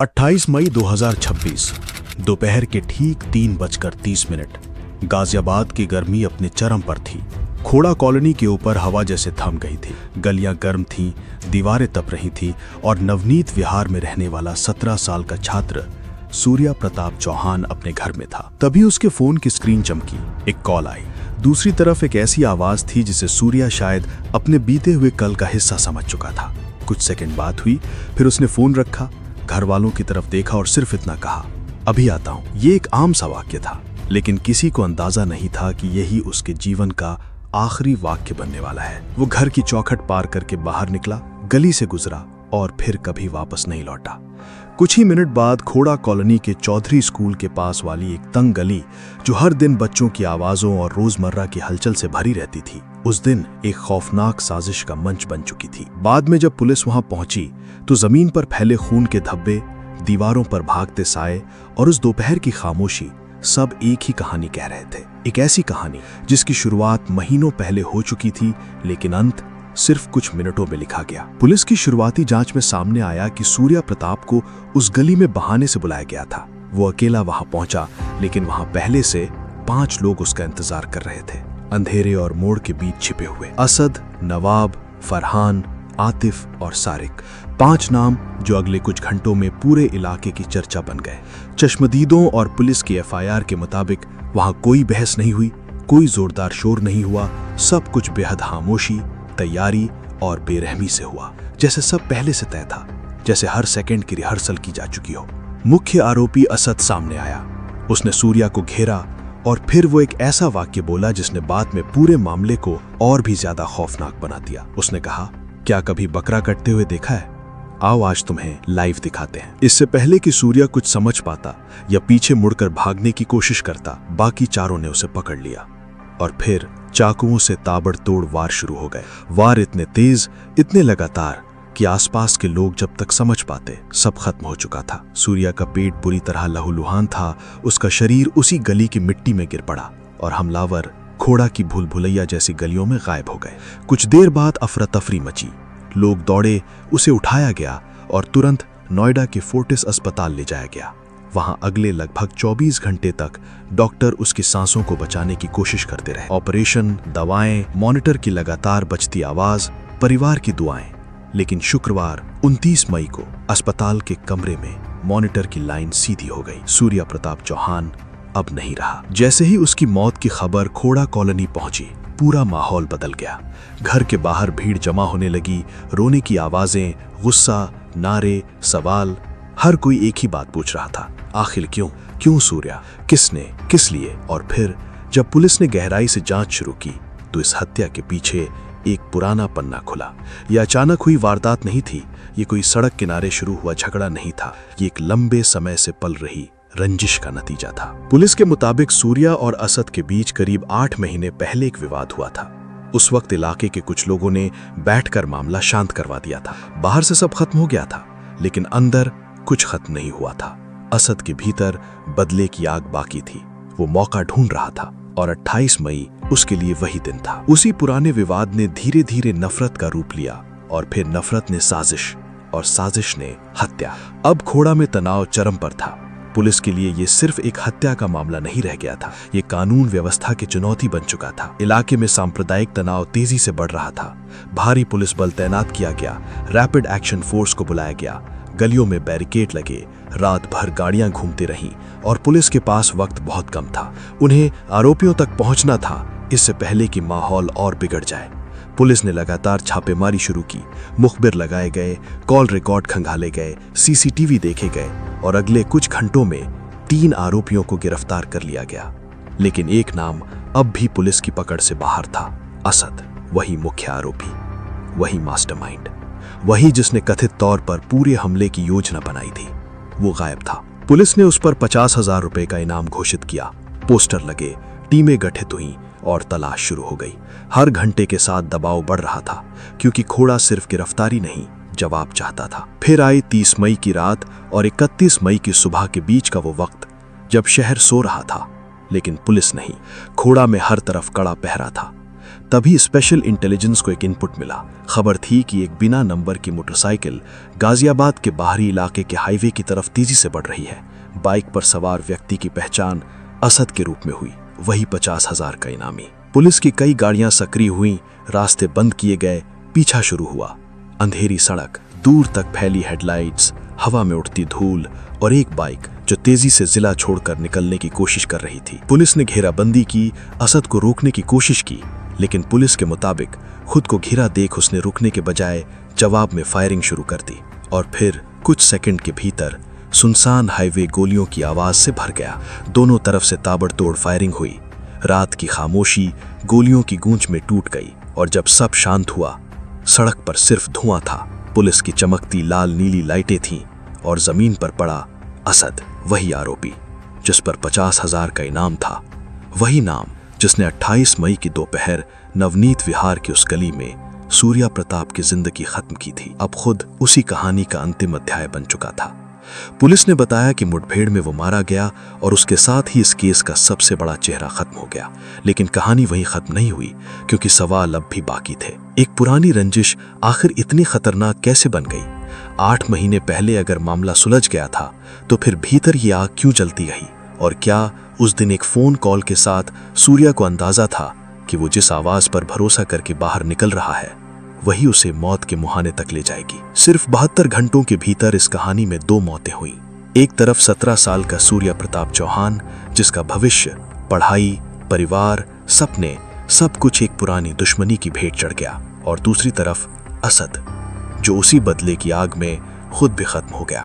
28 मई 2026 दोपहर के ठीक 3:30 गाजियाबाद की गर्मी अपने चरम पर थी। खोड़ा कॉलोनी के ऊपर हवा जैसे थम गई थी। गलियां गर्म थीं, दीवारें तप रही थीं और नवनीत विहार में रहने वाला 17 साल का छात्र सूर्या प्रताप चौहान अपने घर में था। तभी उसके फोन की स्क्रीन चमकी। एक कॉल आई। दूसरी तरफ एक ऐसी आवाज थी जिसे सूर्या शायद अपने बीते हुए कल का हिस्सा समझ चुका था। कुछ सेकंड बात हुई, फिर उसने फोन रखा, घर वालों की तरफ देखा और सिर्फ इतना कहा, अभी आता हूं। ये एक आम सा वाक्य था, लेकिन किसी को अंदाजा नहीं था कि यही उसके जीवन का आखिरी वाक्य बनने वाला है। वो घर की चौखट पार करके बाहर निकला, गली से गुजरा और फिर कभी वापस नहीं लौटा। कुछ ही मिनट बाद खोड़ा कॉलोनी के चौधरी स्कूल के पास वाली एक तंग गली, जो हर दिन बच्चों की आवाजों और रोजमर्रा की हलचल से भरी रहती थी, उस दिन एक खौफनाक साजिश का मंच बन चुकी थी। बाद में जब पुलिस वहां पहुंची तो जमीन पर फैले खून के धब्बे, दीवारों पर भागते साए और उस दोपहर की खामोशी सब एक ही कहानी कह रहे थे। एक ऐसी कहानी जिसकी शुरुआत महीनों पहले हो चुकी थी, लेकिन अंत सिर्फ कुछ मिनटों में लिखा गया। पुलिस की शुरुआती जांच में सामने आया कि सूर्या प्रताप को उस गली में बहाने से बुलाया गया था। वो अकेला वहां पहुंचा, लेकिन वहां पहले से 5 लोग उसका इंतजार कर रहे थे, अंधेरे और मोड़ के बीच छिपे हुए। असद, नवाब, फरहान, आतिफ और सारिक, 5 नाम जो अगले कुछ घंटों में पूरे इलाके की चर्चा बन गए। चश्मदीदों और पुलिस की FIR के मुताबिक वहां कोई बहस नहीं हुई, कोई जोरदार शोर नहीं हुआ। सब कुछ बेहद खामोशी, तैयारी और बेरहमी से हुआ, जैसे सब पहले से तय था, जैसे हर सेकंड की रिहर्सल की जा चुकी हो। मुख्य आरोपी असद सामने आया। उसने सूर्या को घेरा और फिर वो एक ऐसा वाक्य बोला जिसने बाद में पूरे मामले को और भी ज्यादा खौफनाक बना दिया। उसने कहा, क्या कभी बकरा कटते हुए देखा है? आओ आज तुम्हें लाइव दिखाते हैं। इससे पहले कि सूर्या कुछ समझ पाता या पीछे मुड़कर भागने की कोशिश करता, बाकी चारों ने उसे पकड़ लिया और फिर चाकुओं से ताबड़तोड़ वार शुरू हो गए। वार इतने तेज, इतने लगातार कि आसपास के लोग जब तक समझ पाते सब खत्म हो चुका था। सूर्या का पेट बुरी तरह लहूलुहान था, उसका शरीर उसी गली की मिट्टी में गिर पड़ा और हमलावर खोड़ा की भूल भुलैया जैसी गलियों में गायब हो गए। कुछ देर बाद अफरा तफरी मची। लोग दौड़े, उसे उठाया गया और तुरंत नोएडा के फोर्टिस अस्पताल ले जाया गया। वहां अगले लगभग 24 घंटे तक डॉक्टर उसकी सांसों को बचाने की कोशिश करते रहे। ऑपरेशन, दवाएं, मॉनिटर की लगातार बजती आवाज, परिवार की दुआएं। लेकिन शुक्रवार 29 मई को अस्पताल के कमरे में मॉनिटर की लाइन सीधी हो गई। सूर्या प्रताप चौहान अब नहीं रहा। जैसे ही उसकी मौत की खबर खोड़ा कॉलोनी पहुंची, पूरा माहौल बदल गया। घर के बाहर भीड़ जमा होने लगी, रोने की आवाजें, गुस्सा, नारे, सवाल। हर कोई एक ही बात पूछ रहा था, आखिर क्यों सूर्या? किसने, किस लिए? और फिर जब पुलिस ने गहराई से जांच शुरू की तो इस हत्या के पीछे एक पुराना पन्ना खुला। यह अचानक हुई वारदात नहीं थी, ये कोई सड़क किनारे शुरू हुआ झगड़ा नहीं था, ये एक लंबे समय से पल रही रंजिश का नतीजा था। पुलिस के मुताबिक सूर्या और असद के बीच करीब 8 महीने पहले एक विवाद हुआ था। उस वक्त इलाके के कुछ लोगों ने बैठकर मामला शांत करवा दिया था। बाहर से सब खत्म हो गया था, लेकिन अंदर कुछ खत्म नहीं हुआ था। असद के भीतर बदले की आग बाकी थी। वो मौका ढूंढ रहा था और 28 मई उसके लिए वही दिन था। उसी पुराने विवाद ने धीरे धीरे नफरत का रूप लिया और फिर नफरत ने साजिश और साजिश ने हत्या। अब खोड़ा में तनाव चरम पर था। पुलिस के लिए ये सिर्फ एक हत्या का मामला नहीं रह गया था, ये कानून व्यवस्था की चुनौती बन चुका था। इलाके में सांप्रदायिक तनाव तेजी से बढ़ रहा था। भारी पुलिस बल तैनात किया गया, रैपिड एक्शन फोर्स को बुलाया गया, गलियों में बैरिकेड लगे, रात भर गाड़ियां घूमती रहीं और पुलिस के पास वक्त बहुत कम था। उन्हें आरोपियों तक पहुंचना था इससे पहले कि माहौल और बिगड़ जाए। पुलिस ने लगातार छापेमारी शुरू की, मुखबिर लगाए गए, कॉल रिकॉर्ड खंगाले गए, CCTV देखे गए और अगले कुछ घंटों में 3 आरोपियों को गिरफ्तार कर लिया गया। लेकिन एक नाम अब भी पुलिस की पकड़ से बाहर था, असद। वही मुख्य आरोपी, वही मास्टरमाइंड, वही जिसने कथित तौर पर पूरे हमले की योजना बनाई थी। वो गायब था। पुलिस ने उस पर 50,000 रुपए का इनाम घोषित किया। पोस्टर लगे, टीमें गठित हुईं और तलाश शुरू हो गई। हर घंटे के साथ दबाव बढ़ रहा था, क्योंकि खोड़ा सिर्फ गिरफ्तारी नहीं, जवाब चाहता था। फिर आई 30 मई की रात और 31 मई की सुबह के बीच का वो वक्त जब शहर सो रहा था, लेकिन पुलिस नहीं। खोड़ा में हर तरफ कड़ा पहरा था। तभी स्पेशल इंटेलिजेंस को एक इनपुट मिला। खबर थी कि एक बिना नंबर की मोटरसाइकिल गाजियाबाद के बाहरी इलाके के हाईवे की तरफ तेजी से बढ़ रही है। बाइक पर सवार व्यक्ति की पहचान असद के रूप में हुई, वही 50,000 का इनामी। पुलिस की कई गाड़ियां सक्रिय हुई, रास्ते बंद किए गए, पीछा शुरू हुआ। अंधेरी सड़क, दूर तक फैली हेडलाइट्स, हवा में उड़ती धूल और एक बाइक जो तेजी से जिला छोड़कर निकलने की कोशिश कर रही थी। पुलिस ने घेराबंदी की, असद को रोकने की कोशिश की, लेकिन पुलिस के मुताबिक खुद को घिरा देख उसने रुकने के बजाय जवाब में फायरिंग शुरू कर दी। और फिर कुछ सेकंड के भीतर सुनसान हाईवे गोलियों की आवाज से भर गया। दोनों तरफ से ताबड़तोड़ फायरिंग हुई। रात की खामोशी गोलियों की गूंज में टूट गई और जब सब शांत हुआ, सड़क पर सिर्फ धुआं था। पुलिस की चमकती लाल नीली लाइटें थीं और जमीन पर पड़ा असद, वही आरोपी जिस पर 50,000 का इनाम था, वही नाम जिसने 28 मई की दोपहर नवनीत विहार की उस गली में सूर्या प्रताप की जिंदगी खत्म की थी। अब खुद उसी कहानी का अंतिम अध्याय बन चुका था। पुलिस ने बताया कि मुठभेड़ में वो मारा गया और उसके साथ ही इस केस का सबसे बड़ा चेहरा खत्म हो गया। लेकिन कहानी वहीं खत्म नहीं हुई, क्योंकि सवाल अब भी बाकी थे। एक पुरानी रंजिश आखिर इतनी खतरनाक कैसे बन गई? 8 महीने पहले अगर मामला सुलझ गया था, तो फिर भीतर ये आग क्यों जलती रही? और क्या उस दिन एक फोन कॉल के साथ सूर्या को अंदाजा था कि वो जिस आवाज पर भरोसा करके बाहर निकल रहा है, वही उसे मौत के मुहाने तक ले जाएगी? सिर्फ 72 घंटों के भीतर इस कहानी में 2 मौतें हुई। एक तरफ 17 साल का सूर्या प्रताप चौहान, जिसका भविष्य, पढ़ाई, परिवार, सपने, सब कुछ एक पुरानी दुश्मनी की भेंट चढ़ गया। और दूसरी तरफ असद, जो उसी बदले की आग में खुद भी खत्म हो गया।